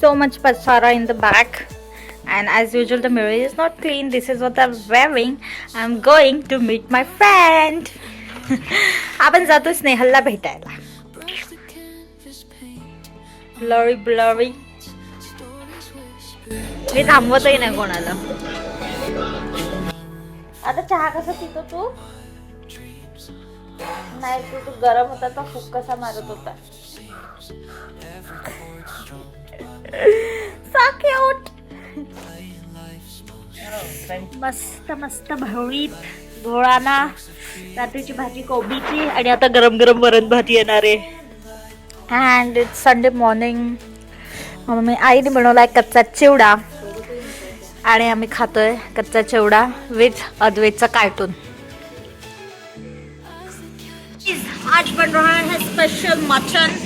So much pasara in the back, and as usual the mirror is not clean. This is what I'm wearing. I'm going to meet my friend. आपण जातो स्नेहलला भेटायला. Blurry blurry मी थांबवतही नाही कोणाला. आता चहा कसा पितो तू? नाही तू गरम होता तर फुक कसा मारत होता. So cute. मस्त मस्त भवळीत घोळाना रात्रीची भाजी कोबीची आणि आता गरम गरम वरण भात येणार आहे. And it's Sunday morning. Mummy आईने बनवलाय कच्चा चिवडा आणि आम्ही खातोय कच्चा चिवडा विथ अद्वैतचा कार्टून. आज बन रहा है स्पेशल मटन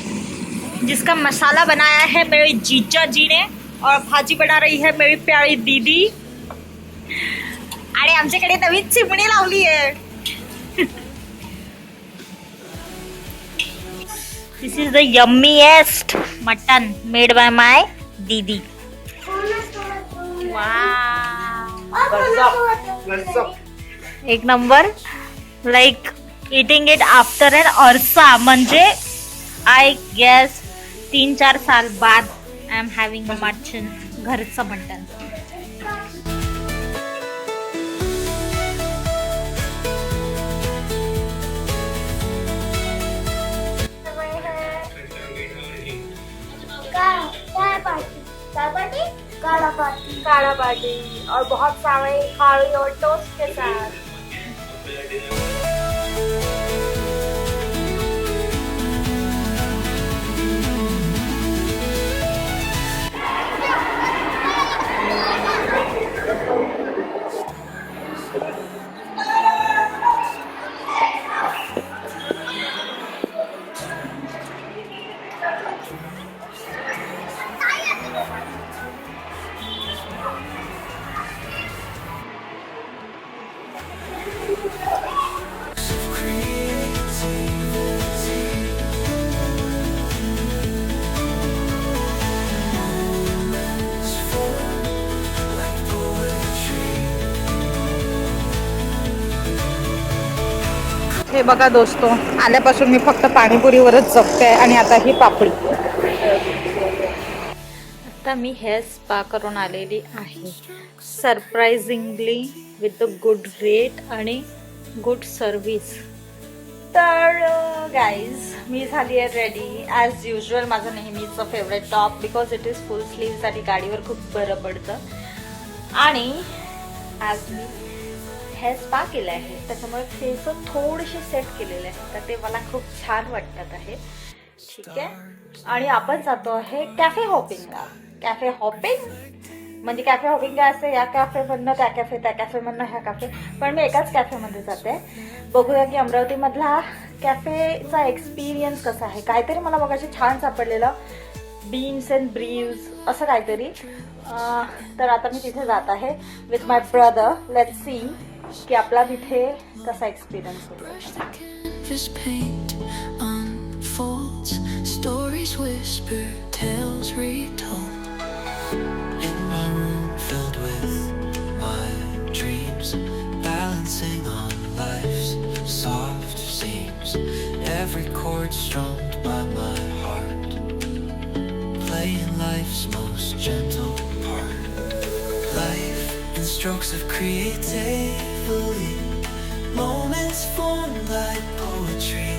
जिसका मसाला बनाया है मेरी जीजा जी ने और भाजी बना रही है मेरी प्यारी दीदी. आणि आमच्याकडे नवीन चिमणी लावली आहे. This is the yummiest mutton made by my didi. एक नंबर. Like eating it after an अरसा म्हणजे आय गेस 3-4 साल बाद आई एम हैविंग मटन. घरचं मटन. काला बाटी और बहुत सारे खाड़ी और टोस्ट के साथ. हे बघा दोस्तो, आल्यापासून मी फक्त पाणीपुरीवरच जगते आणि आता ही पापडी. आता मी हेअर स्पा करून आलेली आहे surprisingly with the good rate आणि गुड सर्विस. तर गाईज मी झाली आहे रेडी ॲज युजल. माझं नेहमीचं favourite top because it is full sleeves आणि गाडीवर खूप बरं पडतं. आणि आज मी हेअर स्पा केलं आहे त्याच्यामुळे केस थोडेसे सेट केलेले आहे तर ते मला खूप छान वाटतात आहे. ठीक आहे. आणि आपण जातो आहे कॅफे हॉपिंगला. कॅफे हॉपिंग म्हणजे कॅफे हॉपिंग काय असते, या कॅफेमधनं त्या कॅफे, त्या कॅफेमधनं ह्या कॅफे. पण मी एकाच कॅफेमध्ये जाते. बघूया की अमरावतीमधला कॅफेचा एक्सपिरियन्स कसा आहे. काहीतरी मला मगाशी छान सापडलेलं बीन्स अँड ब्रीव्ज असं काहीतरी. तर आता मी तिथे जात आहे with my brother. Let's see की आपला तिथे कसा experience Every chord strummed by my heart, playing life's most gentle part. Life in strokes of creativity, moments formed like poetry,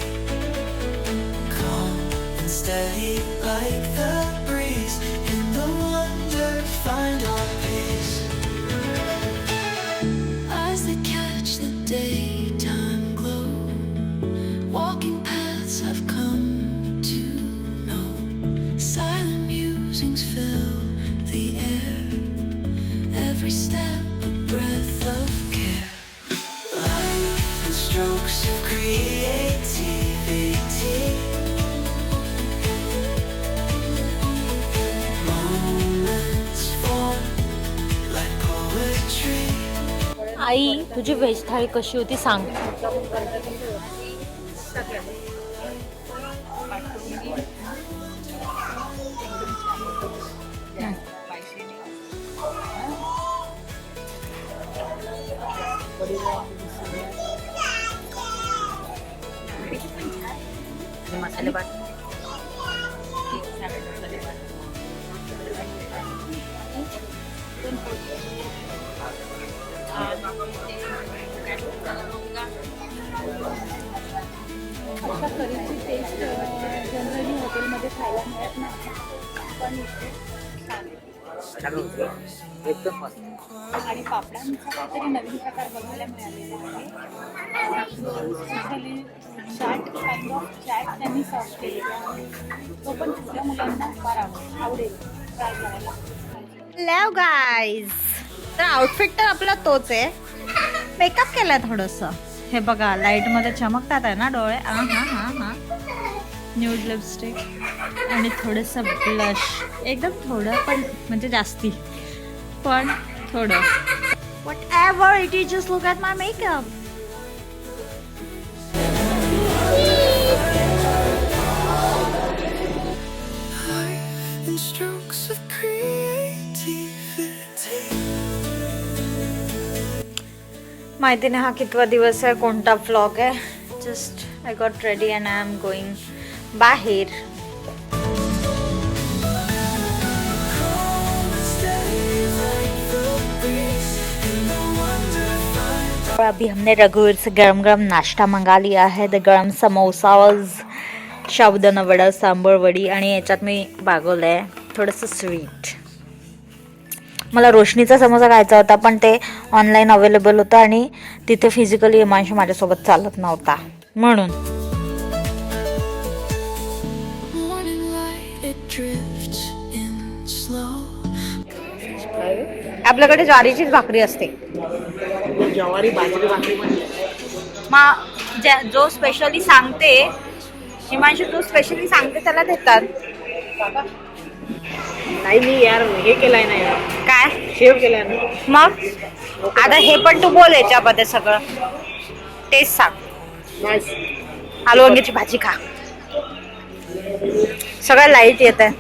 calm and steady like the breeze. In the wonder, find our peace. Eyes that catch the daytime glow, walking paths I've come to know. Silent musings fill the air, every step a breath of care. Life in strokes of creativity, moments form like poetry. आई तुझी veg थाळी कशी होती सांग. मसाले भात. अशा करीची taste generally हॉटेलमध्ये खायला मिळत नाही, पण इथे छान आहे. एकदम मस्त. आणि पापडांचा काहीतरी नवीन प्रकार बघायला मिळालेला आहे. Specially chaat kind of chaat त्यांनी सर्व केलेला आहे. तो पण छोट्या मुलांना फार आवडेल ट्राय करायला. हॅलो गाईज, तर आउटफिट तर आपला तोच आहे. मेकअप केलाय थोडंसं. हे बघा लाईटमध्ये चमकतात आहे ना डोळे. हां हां हां हां. न्यूड लिपस्टिक आणि थोडंसं ब्लश, एकदम थोडं पण म्हणजे जास्ती पण थोडं. What ever it is, just look at my makeup. in strokes of creativity. माहिती नाही हा कितवा दिवस आहे, कोणता व्लॉग आहे. Just I got ready and I am going बाहेर. अभी हमने रघुवीर से गरम गरम नाश्ता मंगा लिया है. द गरम समोसाज, साबुदाणा वडा, सांबर वडी आणि याच्यात मी मागवलं आहे थोडंसं स्वीट. मला रोशनीचा समोसा खायचा होता पण ते ऑनलाईन अवेलेबल होतं आणि तिथे फिजिकली हिमांशू माझ्यासोबत चालत नव्हता म्हणून. Morning light, it drifts in slow. आपल्याकडे ज्वारीचीच भाकरी असते. ज्वारी बाजरी भाकरी म्हणजे जो स्पेशली सांगते हिमांशू, तू स्पेशली सांगते त्याला देतात. नाही, मी यार हे केलंय ना यार, काय शेव केलाय ना. मग आता हे पण तू बोल याच्यामध्ये सगळं टेस्ट सांग. नाईस. आलू वांग्याची भाजी खा. सगळं लाईट येत आहे.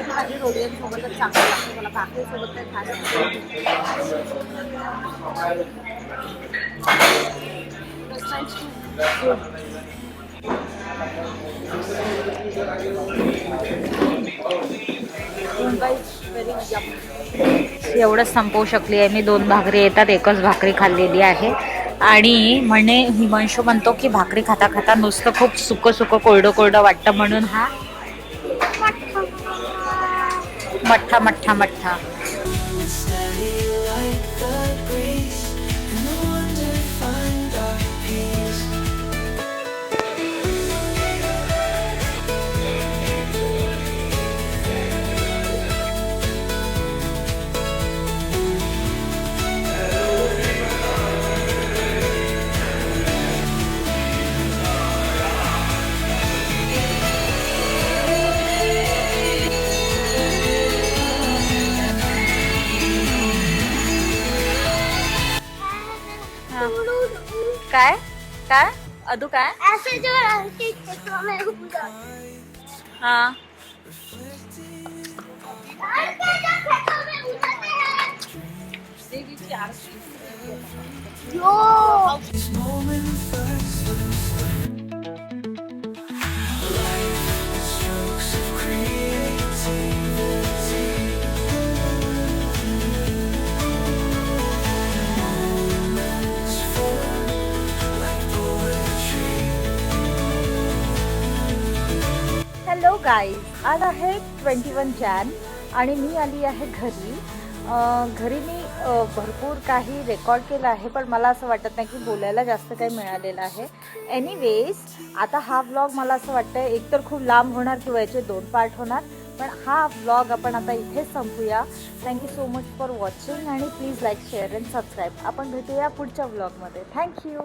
भाजी रोडीसोबतच चांगली लागते मला, भाकरीसोबत काही खास एवढंच संपवू शकली आहे मी. 2 भाकरी येतात, एकच भाकरी खाल्लेली आहे. आणि म्हणे हिमांशू म्हणतो की भाकरी खाता खाता नुसतं खूप सुकं सुकं कोरडं कोरडं वाटतं म्हणून हा मठ्ठा मठ्ठा मठ्ठा. Steady like the breeze, and no wonder find our peace. काय काय अदू काय ऐसे जो रहती खेतों में उगा हा खेतों में उगाते हैं जो This moment first life in strokes of creativity. Moments form like poetry. Hello guys, आज आहे 21 जॅन आणि मी आली आहे घरी. घरी मी भरपूर काही रेकॉर्ड केलं आहे पण मला असं वाटत नाही की बोलायला जास्त काही मिळालेलं आहे. एनिवेज आता हा व्लॉग मला असं वाटतं एकतर खूप लांब होणार किंवा याचे 2 पार्ट होणार, पण हा व्लॉग आपण आता इथेच संपूया. Thank you so much for watching आणि please like share and subscribe. आपण भेटूया पुढच्या व्लॉगमध्ये. थँक्यू.